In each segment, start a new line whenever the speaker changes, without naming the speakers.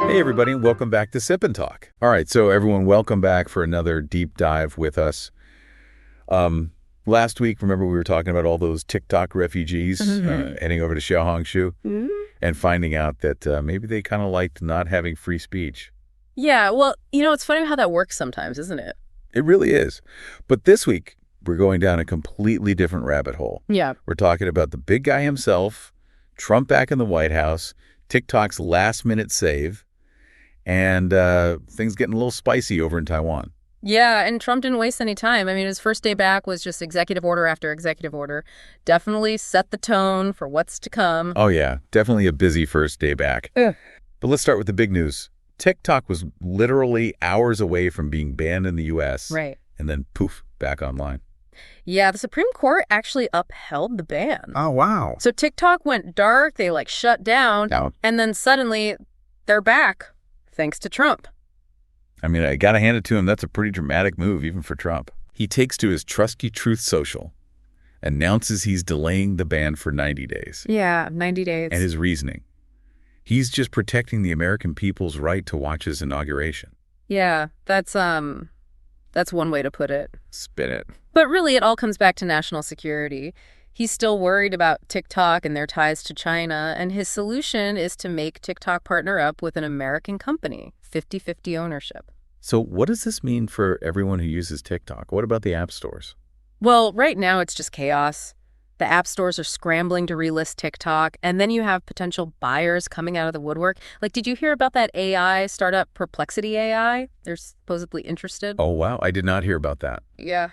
Hey everybody, and welcome back to Sip and Talk. All right, so everyone, welcome back for another deep dive with us. Last week, remember we were talking about all those TikTok refugees heading over to Xiaohongshu and finding out that maybe they kind of liked not having free speech.
Yeah, well, it's funny how that works sometimes, isn't it?
It really is. But this week, we're going down a completely different rabbit hole.
Yeah.
We're talking about the big guy himself, Trump back in the White House, TikTok's last-minute save, and things getting a little spicy over in Taiwan.
Yeah, and Trump didn't waste any time. I mean, his first day back was just executive order after executive order. Definitely set the tone for what's to come.
Oh, yeah. Definitely a busy first day back. But let's start with the big news. TikTok was literally hours away from being banned in the U.S.
Right.
And then, poof, back online.
Yeah, the Supreme Court actually upheld the ban.
Oh, wow.
So TikTok went dark, they shut down, and then suddenly they're back, thanks to Trump.
I mean, I gotta hand it to him. That's a pretty dramatic move, even for Trump. He takes to his trusty Truth Social, announces he's delaying the ban for 90 days.
Yeah, 90 days.
And his reasoning. He's just protecting the American people's right to watch his inauguration.
Yeah, that's one way to put it.
Spin it.
But really, it all comes back to national security. He's still worried about TikTok and their ties to China, and his solution is to make TikTok partner up with an American company, 50-50 ownership.
So what does this mean for everyone who uses TikTok? What about the app stores?
Well, right now it's just chaos. The app stores are scrambling to relist TikTok, and then you have potential buyers coming out of the woodwork. Did you hear about that AI startup, Perplexity AI? They're supposedly interested.
Oh, wow. I did not hear about that.
Yeah.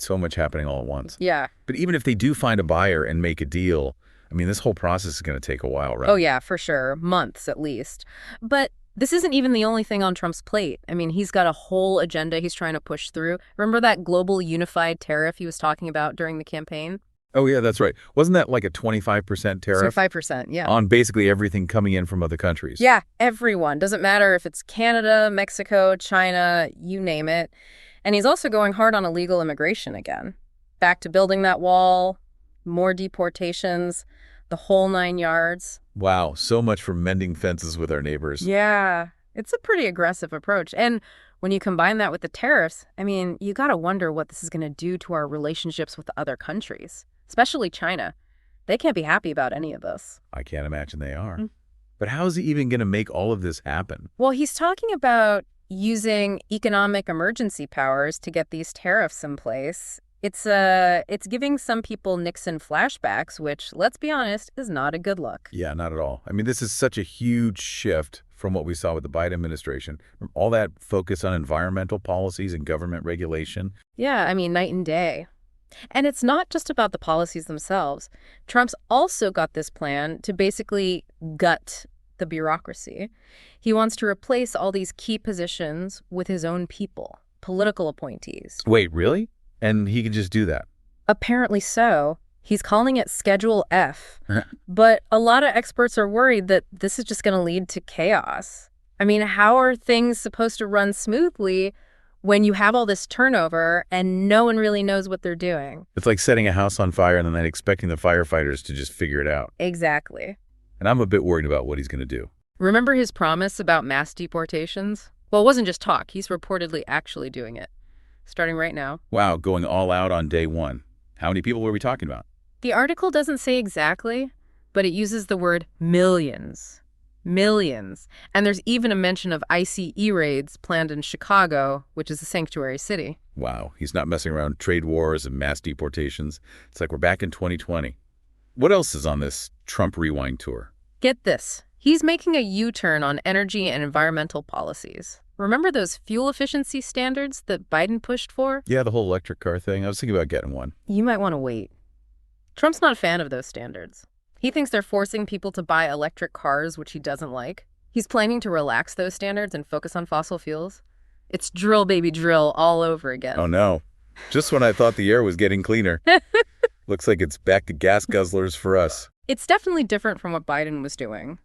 So much happening all at once.
Yeah.
But even if they do find a buyer and make a deal, I mean, this whole process is going to take a while, right?
Oh, yeah, for sure. Months, at least. But this isn't even the only thing on Trump's plate. I mean, he's got a whole agenda he's trying to push through. Remember that global unified tariff he was talking about during the campaign?
Oh, yeah, that's right. Wasn't that like a 25% tariff?
So 5%, yeah.
On basically everything coming in from other countries.
Yeah, everyone. Doesn't matter if it's Canada, Mexico, China, you name it. And he's also going hard on illegal immigration again. Back to building that wall, more deportations, the whole 9 yards.
Wow, so much for mending fences with our neighbors.
Yeah, it's a pretty aggressive approach. And when you combine that with the tariffs, I mean, you got to wonder what this is going to do to our relationships with other countries, especially China. They can't be happy about any of this.
I can't imagine they are. But how is he even going to make all of this happen?
Well, he's talking about using economic emergency powers to get these tariffs in place. It's giving some people Nixon flashbacks, which, let's be honest, is not a good look.
Yeah, not at all. I mean, this is such a huge shift from what we saw with the Biden administration. All that focus on environmental policies and government regulation.
Yeah, I mean, night and day. And it's not just about the policies themselves. Trump's also got this plan to basically gut the bureaucracy. He wants to replace all these key positions with his own people, political appointees.
Wait, really? And he can just do that?
Apparently so. He's calling it Schedule F. But a lot of experts are worried that this is just going to lead to chaos. I mean, how are things supposed to run smoothly when you have all this turnover and no one really knows what they're doing?
It's like setting a house on fire and then expecting the firefighters to just figure it out.
Exactly.
And I'm a bit worried about what he's going to do.
Remember his promise about mass deportations? Well, it wasn't just talk. He's reportedly actually doing it. Starting right now.
Wow, going all out on day one. How many people were we talking about?
The article doesn't say exactly, but it uses the word millions. Millions. And there's even a mention of ICE raids planned in Chicago, which is a sanctuary city.
Wow, he's not messing around trade wars and mass deportations. It's like we're back in 2020. What else is on this Trump rewind tour?
Get this. He's making a U-turn on energy and environmental policies. Remember those fuel efficiency standards that Biden pushed for?
Yeah, the whole electric car thing. I was thinking about getting one.
You might want to wait. Trump's not a fan of those standards. He thinks they're forcing people to buy electric cars, which he doesn't like. He's planning to relax those standards and focus on fossil fuels. It's drill, baby, drill all over again.
Oh, no. Just when I thought the air was getting cleaner. Looks like it's back to gas guzzlers for us.
It's definitely different from what Biden was doing.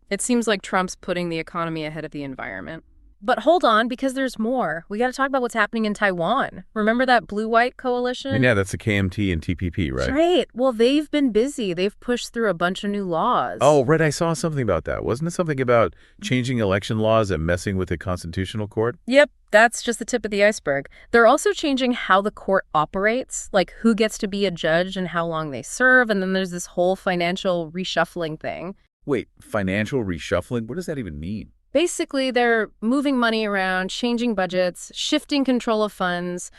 It seems like Trump's putting the economy ahead of the environment. But hold on, because there's more. We got to talk about what's happening in Taiwan. Remember that blue-white coalition?
And yeah, that's the KMT and TPP, right?
Right. Well, they've been busy. They've pushed through a bunch of new laws.
Oh, right. I saw something about that. Wasn't it something about changing election laws and messing with the Constitutional Court?
Yep. That's just the tip of the iceberg. They're also changing how the court operates, like who gets to be a judge and how long they serve. And then there's this whole financial reshuffling thing.
Wait, financial reshuffling? What does that even mean?
Basically, they're moving money around, changing budgets, shifting control of funds,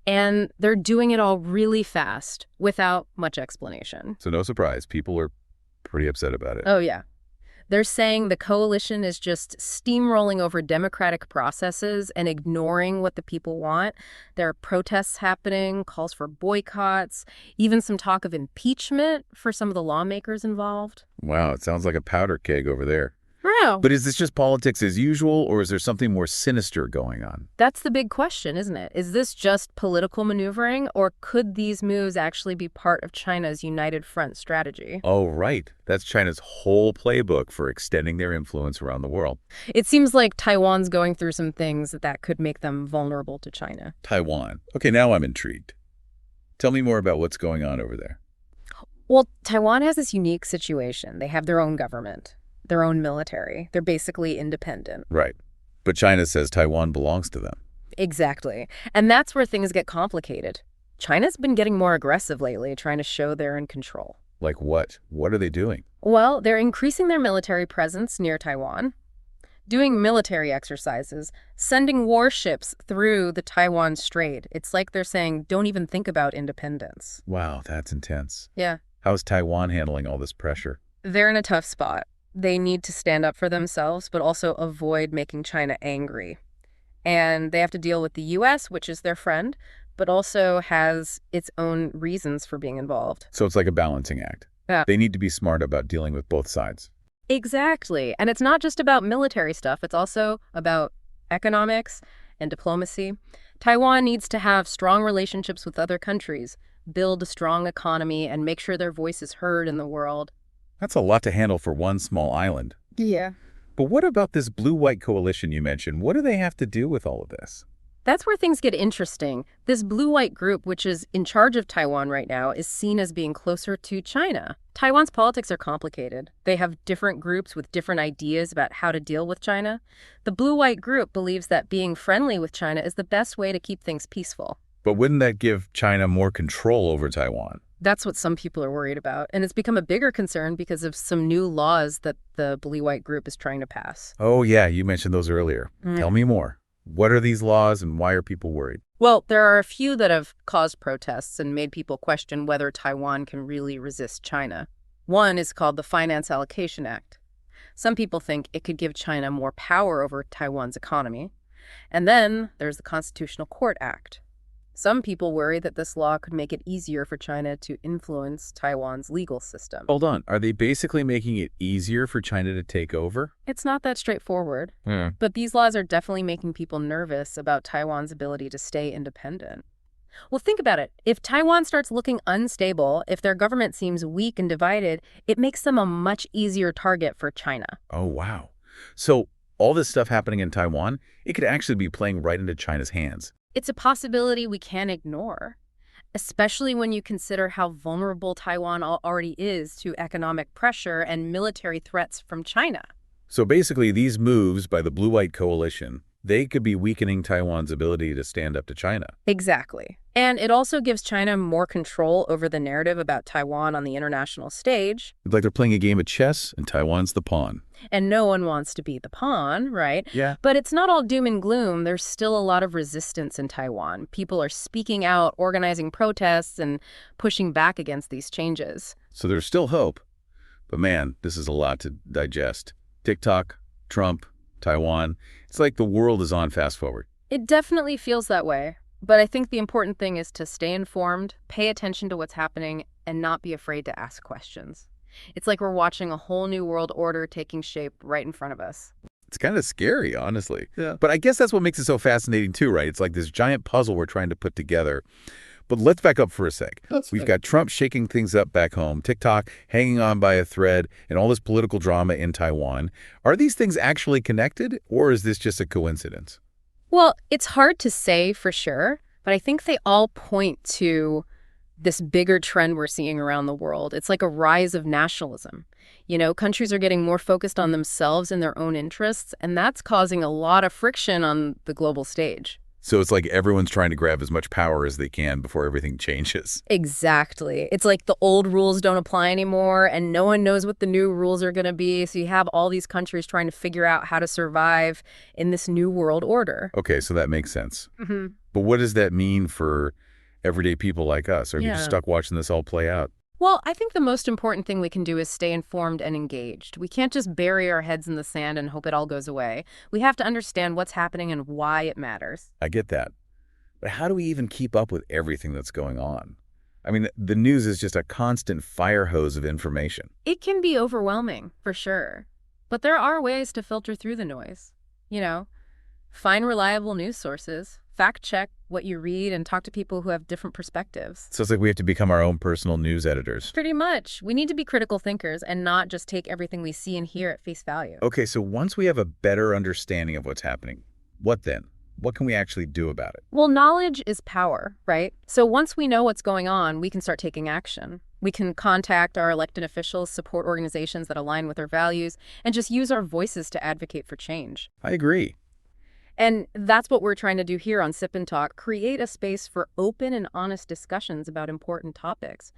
and they're doing it all really fast without much explanation.
So no surprise, people are pretty upset about it.
Oh, yeah. They're saying the coalition is just steamrolling over democratic processes and ignoring what the people want. There are protests happening, calls for boycotts, even some talk of impeachment for some of the lawmakers involved.
Wow, it sounds like a powder keg over there.
Wow.
But is this just politics as usual, or is there something more sinister going on?
That's the big question, isn't it? Is this just political maneuvering, or could these moves actually be part of China's united front strategy?
Oh, right. That's China's whole playbook for extending their influence around the world.
It seems like Taiwan's going through some things that could make them vulnerable to China.
Taiwan. Okay, now I'm intrigued. Tell me more about what's going on over there.
Well, Taiwan has this unique situation. They have their own government, their own military. They're basically independent.
Right. But China says Taiwan belongs to them.
Exactly. And that's where things get complicated. China's been getting more aggressive lately, trying to show they're in control.
Like what? What are they doing?
Well, they're increasing their military presence near Taiwan, doing military exercises, sending warships through the Taiwan Strait. It's like they're saying, don't even think about independence.
Wow, that's intense.
Yeah.
How's Taiwan handling all this pressure?
They're in a tough spot. They need to stand up for themselves, but also avoid making China angry. And they have to deal with the U.S., which is their friend, but also has its own reasons for being involved.
So it's like a balancing act.
Yeah.
They need to be smart about dealing with both sides.
Exactly. And it's not just about military stuff. It's also about economics and diplomacy. Taiwan needs to have strong relationships with other countries, build a strong economy, and make sure their voice is heard in the world.
That's a lot to handle for one small island.
Yeah.
But what about this blue-white coalition you mentioned? What do they have to do with all of this?
That's where things get interesting. This blue-white group, which is in charge of Taiwan right now, is seen as being closer to China. Taiwan's politics are complicated. They have different groups with different ideas about how to deal with China. The blue-white group believes that being friendly with China is the best way to keep things peaceful.
But wouldn't that give China more control over Taiwan?
That's what some people are worried about. And it's become a bigger concern because of some new laws that the blue-white group is trying to pass.
Oh, yeah, you mentioned those earlier. Tell me more. What are these laws and why are people worried?
Well, there are a few that have caused protests and made people question whether Taiwan can really resist China. One is called the Finance Allocation Act. Some people think it could give China more power over Taiwan's economy. And then there's the Constitutional Court Act. Some people worry that this law could make it easier for China to influence Taiwan's legal system.
Hold on. Are they basically making it easier for China to take over?
It's not that straightforward. But these laws are definitely making people nervous about Taiwan's ability to stay independent. Well, think about it. If Taiwan starts looking unstable, if their government seems weak and divided, it makes them a much easier target for China.
Oh, wow. So all this stuff happening in Taiwan, it could actually be playing right into China's hands.
It's a possibility we can't ignore, especially when you consider how vulnerable Taiwan already is to economic pressure and military threats from China.
So basically, these moves by the blue-white coalition, they could be weakening Taiwan's ability to stand up to China.
Exactly. And it also gives China more control over the narrative about Taiwan on the international stage.
It's like they're playing a game of chess and Taiwan's the pawn.
And no one wants to be the pawn, right?
Yeah.
But it's not all doom and gloom. There's still a lot of resistance in Taiwan. People are speaking out, organizing protests, and pushing back against these changes.
So there's still hope. But man, this is a lot to digest. TikTok, Trump, Taiwan. It's like the world is on fast forward.
It definitely feels that way. But I think the important thing is to stay informed, pay attention to what's happening, and not be afraid to ask questions. It's like we're watching a whole new world order taking shape right in front of us.
It's kind of scary, honestly. Yeah. But I guess that's what makes it so fascinating too, right? It's like this giant puzzle we're trying to put together. But let's back up for a sec. We've got Trump shaking things up back home, TikTok hanging on by a thread, and all this political drama in Taiwan. Are these things actually connected, or is this just a coincidence?
Well, it's hard to say for sure, but I think they all point to this bigger trend we're seeing around the world. It's like a rise of nationalism. You know, countries are getting more focused on themselves and their own interests, and that's causing a lot of friction on the global stage.
So it's like everyone's trying to grab as much power as they can before everything changes.
Exactly. It's like the old rules don't apply anymore, and no one knows what the new rules are going to be. So you have all these countries trying to figure out how to survive in this new world order.
Okay, so that makes sense. But what does that mean for everyday people like us? Are we just stuck watching this all play out?
Well, I think the most important thing we can do is stay informed and engaged. We can't just bury our heads in the sand and hope it all goes away. We have to understand what's happening and why it matters.
I get that. But how do we even keep up with everything that's going on? I mean, the news is just a constant fire hose of information.
It can be overwhelming, for sure. But there are ways to filter through the noise. You know, find reliable news sources, fact-check what you read, and talk to people who have different perspectives.
So it's like we have to become our own personal news editors.
Pretty much. We need to be critical thinkers and not just take everything we see and hear at face value.
Okay, so once we have a better understanding of what's happening, what then? What can we actually do about it?
Well, knowledge is power, right? So once we know what's going on, we can start taking action. We can contact our elected officials, support organizations that align with our values, and just use our voices to advocate for change.
I agree.
And that's what we're trying to do here on Sip and Talk, create a space for open and honest discussions about important topics.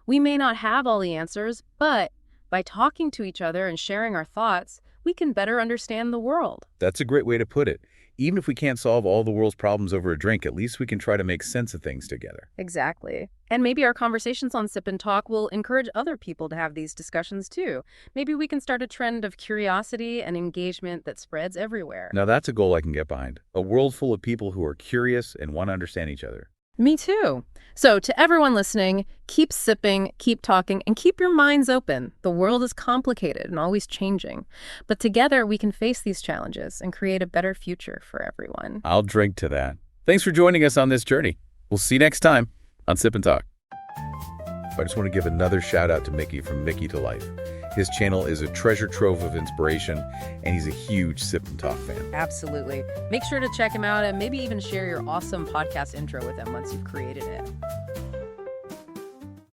We may not have all the answers, but by talking to each other and sharing our thoughts, we can better understand the world.
That's a great way to put it. Even if we can't solve all the world's problems over a drink, at least we can try to make sense of things together.
Exactly. And maybe our conversations on Sip and Talk will encourage other people to have these discussions too. Maybe we can start a trend of curiosity and engagement that spreads everywhere.
Now that's a goal I can get behind. A world full of people who are curious and want to understand each other.
Me too. So to everyone listening, keep sipping, keep talking, and keep your minds open. The world is complicated and always changing. But together we can face these challenges and create a better future for everyone.
I'll drink to that. Thanks for joining us on this journey. We'll see you next time on Sip and Talk. I just want to give another shout out to Micky from Mickytolife. His channel is a treasure trove of inspiration, and he's a huge Sip and Talk fan.
Absolutely. Make sure to check him out and maybe even share your awesome podcast intro with him once you've created it.